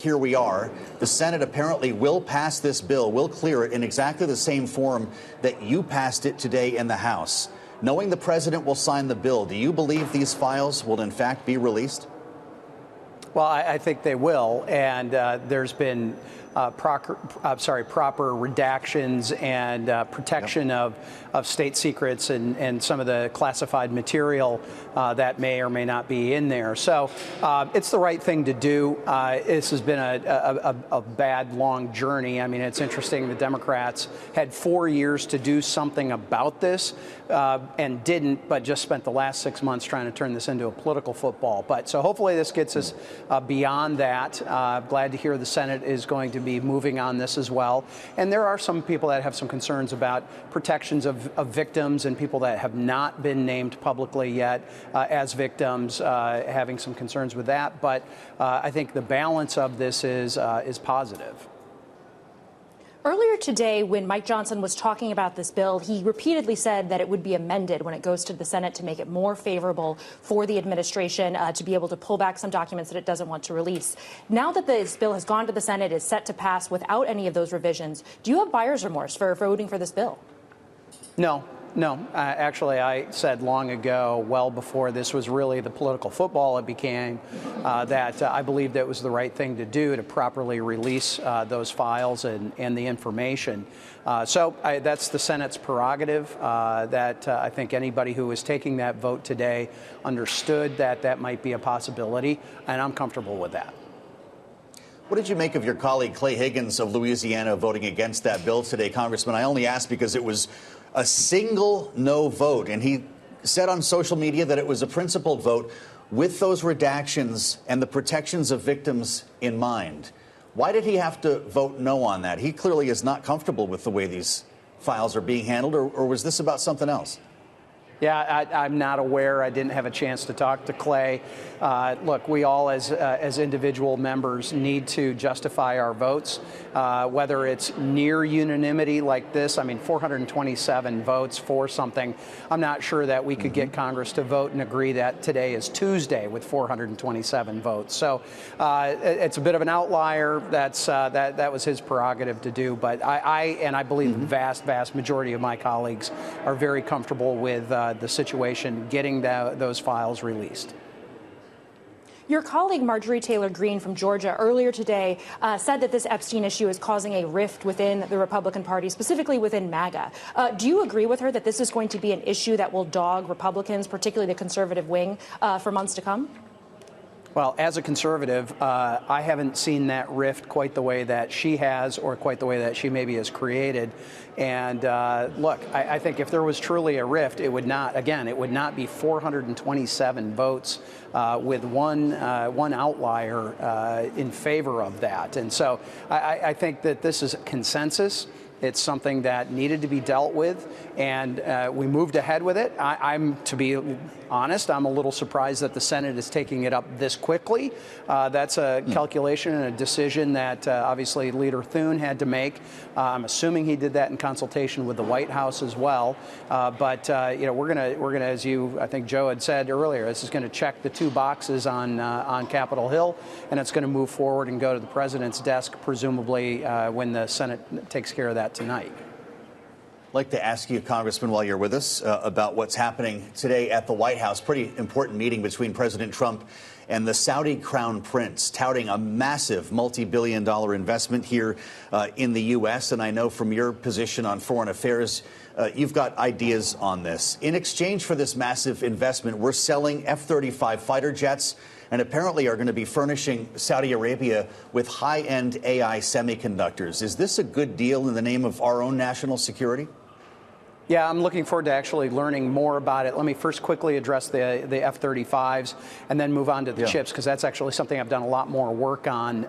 Here we are. The Senate apparently will pass this bill, will clear it in exactly the same form that you passed it today in the House. Knowing the president will sign the bill, do you believe these files will in fact be released? Well, I think they will, and there's been proper redactions and protection of state secrets and some of the classified material that may or may not be in there. So it's the right thing to do. This has been a bad, long journey. I mean, it's interesting. The Democrats had 4 years to do something about this and didn't, but just spent the last 6 months trying to turn this into a political football. But so hopefully this gets us beyond that. Glad to hear the Senate is going to be moving on this as well. And there are some people that have some concerns about protections of victims and people that have not been named publicly yet as victims, having some concerns with that. But I think the balance of this is positive. Earlier today, when Mike Johnson was talking about this bill, he repeatedly said that it would be amended when it goes to the Senate to make it more favorable for the administration to be able to pull back some documents that it doesn't want to release. Now that this bill has gone to the Senate, is set to pass without any of those revisions, do you have buyer's remorse for voting for this bill? No. Actually, I said long ago, well before this was really the political football it became, that I believed it was the right thing to do to properly release those files and the information. So that's the Senate's prerogative. That I think anybody who was taking that vote today understood that that might be a possibility, and I'm comfortable with that. What did you make of your colleague Clay Higgins of Louisiana voting against that bill today, Congressman? I only asked because it was a single no vote, and he said on social media that it was a principled vote with those redactions and the protections of victims in mind. Why did he have to vote no on that? He clearly is not comfortable with the way these files are being handled, or was this about something else? Yeah, I'm not aware. I didn't have a chance to talk to Clay. Look, we all as individual members need to justify our votes, whether it's near unanimity like this. I mean, 427 votes for something. I'm not sure that we could get Congress to vote and agree that today is Tuesday with 427 votes. So it's a bit of an outlier. That was his prerogative to do. But I believe the vast majority of my colleagues are very comfortable with the situation, getting those files released. Your colleague Marjorie Taylor Greene from Georgia earlier today said that this Epstein issue is causing a rift within the Republican Party, specifically within MAGA. Do you agree with her that this is going to be an issue that will dog Republicans, particularly the conservative wing, for months to come? Well, as a conservative, I haven't seen that rift quite the way that she has, or quite the way that she maybe has created. And look, I think if there was truly a rift, it would not be 427 votes with one outlier in favor of that. And so I think that this is a consensus. It's something that needed to be dealt with, and we moved ahead with it. To be honest, I'm a little surprised that the Senate is taking it up this quickly. That's a calculation and a decision that obviously Leader Thune had to make. I'm assuming he did that in consultation with the White House as well. But we're gonna, as I think Joe had said earlier, this is going to check the two boxes on Capitol Hill, and it's going to move forward and go to the president's desk, presumably when the Senate takes care of that tonight. I'd like to ask you, Congressman, while you're with us, about what's happening today at the White House. Pretty important meeting between President Trump and the Saudi Crown Prince, touting a massive multi-billion-dollar investment here in the U.S. And I know from your position on foreign affairs, you've got ideas on this. In exchange for this massive investment, we're selling F-35 fighter jets and apparently are going to be furnishing Saudi Arabia with high-end AI semiconductors. Is this a good deal in the name of our own national security? Yeah, I'm looking forward to actually learning more about it. Let me first quickly address the F-35s and then move on to the chips, because that's actually something I've done a lot more work on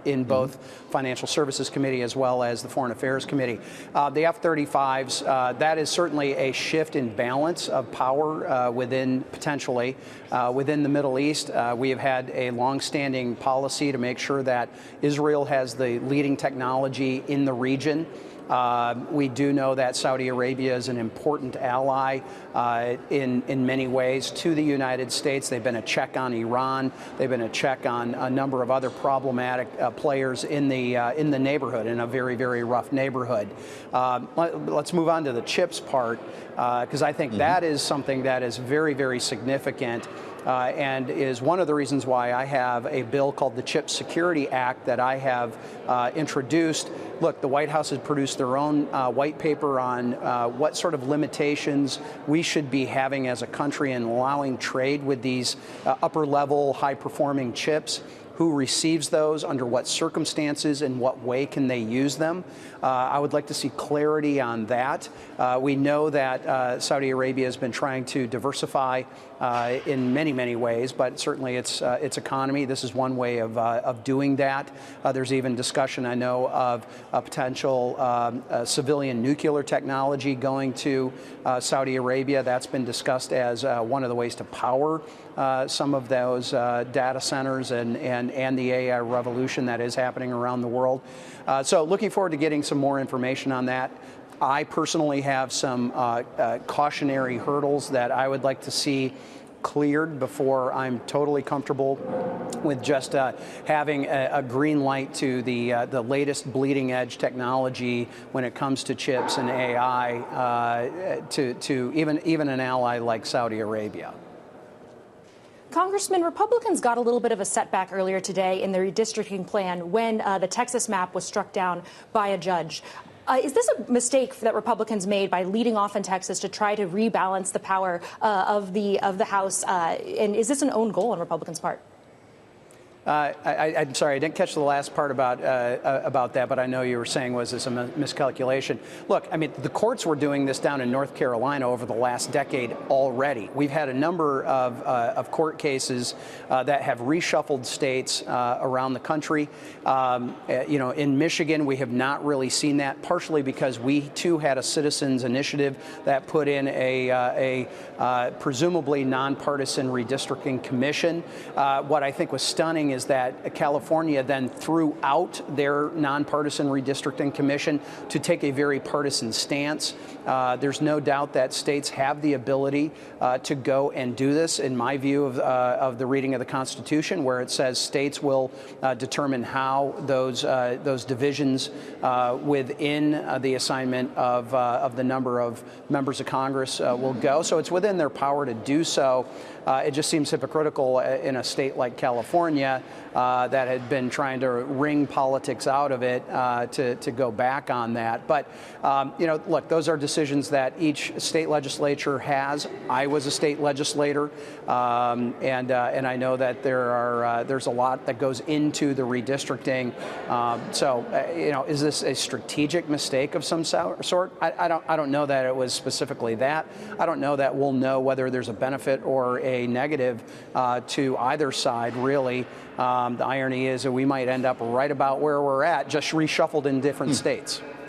in both Financial Services Committee as well as the Foreign Affairs Committee. The F-35s, that is certainly a shift in balance of power potentially within the Middle East. We have had a longstanding policy to make sure that Israel has the leading technology in the region. We do know that Saudi Arabia is an important ally in many ways to the United States. They've been a check on Iran. They've been a check on a number of other problematic players in the neighborhood, in a very, very rough neighborhood. Let's move on to the chips part, because I think that is something that is very, very significant. And is one of the reasons why I have a bill called the Chip Security Act that I have introduced. Look, the White House has produced their own white paper on what sort of limitations we should be having as a country in allowing trade with these upper-level, high-performing chips. Who receives those, under what circumstances, in what way can they use them? I would like to see clarity on that. We know that Saudi Arabia has been trying to diversify in many, many ways, but certainly its economy, this is one way of doing that. There's even discussion, I know, of a potential civilian nuclear technology going to Saudi Arabia. That's been discussed as one of the ways to power some of those data centers and the AI revolution that is happening around the world. So looking forward to getting some more information on that. I personally have some cautionary hurdles that I would like to see cleared before I'm totally comfortable with just having a green light to the latest bleeding edge technology when it comes to chips and AI to even an ally like Saudi Arabia. Congressman, Republicans got a little bit of a setback earlier today in the redistricting plan when the Texas map was struck down by a judge. Is this a mistake that Republicans made by leading off in Texas to try to rebalance the power of the House? And is this an own goal on Republicans' part? I'm sorry, I didn't catch the last part about that, but I know you were saying, was this a miscalculation? Look, I mean, the courts were doing this down in North Carolina over the last decade already. We've had a number of court cases that have reshuffled states around the country. In Michigan, we have not really seen that, partially because we too had a citizens initiative that put in a presumably nonpartisan redistricting commission. What I think was stunning is that California then threw out their nonpartisan redistricting commission to take a very partisan stance. There's no doubt that states have the ability to go and do this, in my view of the reading of the Constitution, where it says states will determine how those divisions within the assignment of the number of members of Congress will go. So it's within their power to do so. It just seems hypocritical in a state like California that had been trying to wring politics out of it to go back on that. But, look, those are decisions that each state legislature has. I was a state legislator, and I know that there's a lot that goes into the redistricting. Is this a strategic mistake of some sort? I don't know that it was specifically that. I don't know that we'll know whether there's a benefit or a negative to either side, really. The irony is that we might end up right about where we're at, just reshuffled in different states.